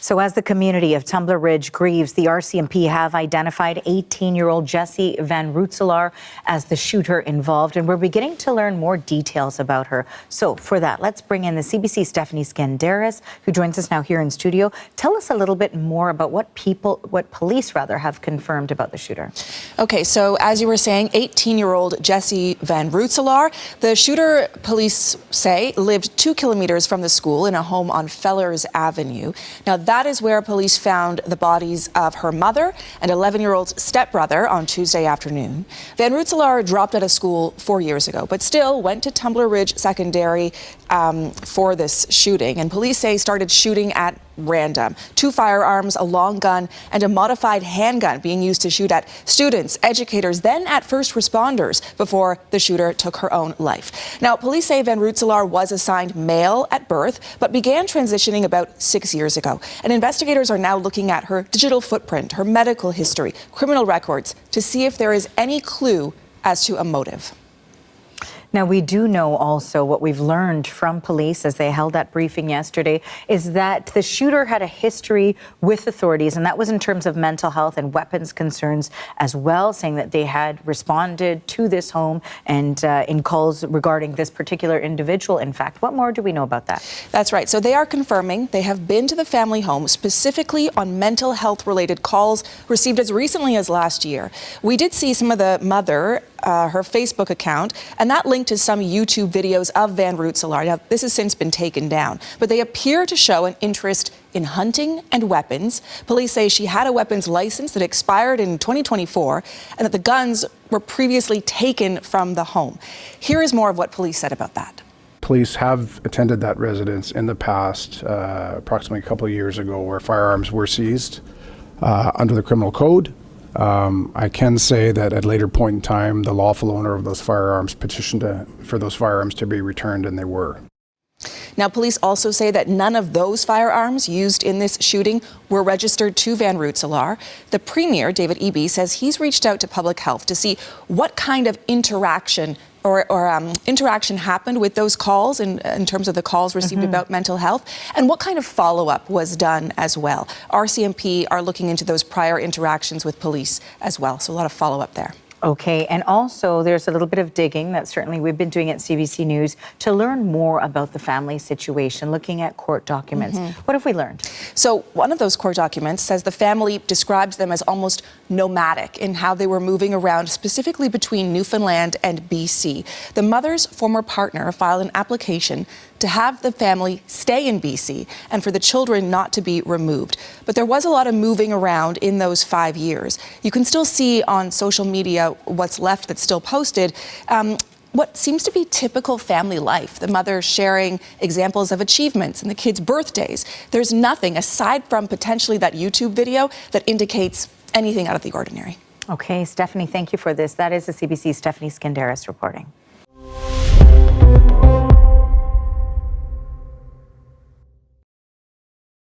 So as the community of Tumbler Ridge grieves, the RCMP have identified 18-year-old Jesse Van Rootselaar as the shooter involved, and we're beginning to learn more details about her. So for that, let's bring in the CBC Stephanie Skandaris, who joins us now here in studio. Tell us a little bit more about what police have confirmed about the shooter. Okay, so as you were saying, 18-year-old Jesse Van Rootselaar. The shooter, police say, lived 2 kilometers from the school in a home on Fellers Avenue. Now, that is where police found the bodies of her mother and 11-year-old stepbrother on Tuesday afternoon. Van Rootselaar dropped out of school 4 years ago, but still went to Tumbler Ridge Secondary for this shooting. And police say started shooting at random. 2 firearms, a long gun, and a modified handgun being used to shoot at students, educators, then at first responders before the shooter took her own life. Now, police say Van Rootselaar was assigned male at birth, but began transitioning about 6 years ago. And investigators are now looking at her digital footprint, her medical history, criminal records, to see if there is any clue as to a motive. Now, we do know also what we've learned from police as they held that briefing yesterday is that the shooter had a history with authorities, and that was in terms of mental health and weapons concerns as well, saying that they had responded to this home and in calls regarding this particular individual. In fact, what more do we know about that? That's right. So they are confirming they have been to the family home specifically on mental health related calls received as recently as last year. We did see some of the mother, her Facebook account, and that linked to some YouTube videos of Van Rootselaar. Now, this has since been taken down, but they appear to show an interest in hunting and weapons. Police say she had a weapons license that expired in 2024 and that the guns were previously taken from the home. Here is more of what police said about that. Police have attended that residence in the past, approximately a couple of years ago, where firearms were seized under the criminal code. I can say that at a later point in time, the lawful owner of those firearms petitioned for those firearms to be returned, and they were. Now, police also say that none of those firearms used in this shooting were registered to Van Rootselaar. The Premier, David Eby, says he's reached out to public health to see what kind of interaction interaction happened with those calls in terms of the calls received about mental health, and what kind of follow-up was done as well. RCMP are looking into those prior interactions with police as well, so a lot of follow-up there. Okay, and also there's a little bit of digging that certainly we've been doing at CBC News to learn more about the family situation, looking at court documents. What have we learned? So one of those court documents says the family describes them as almost nomadic in how they were moving around, specifically between Newfoundland and BC. The mother's former partner filed an application to have the family stay in BC and for the children not to be removed. But there was a lot of moving around in those 5 years. You can still see on social media what's left that's still posted, what seems to be typical family life. The mother sharing examples of achievements and the kids' birthdays. There's nothing aside from potentially that YouTube video that indicates anything out of the ordinary. Okay, Stephanie, thank you for this. That is the CBC Stephanie Skandaris reporting.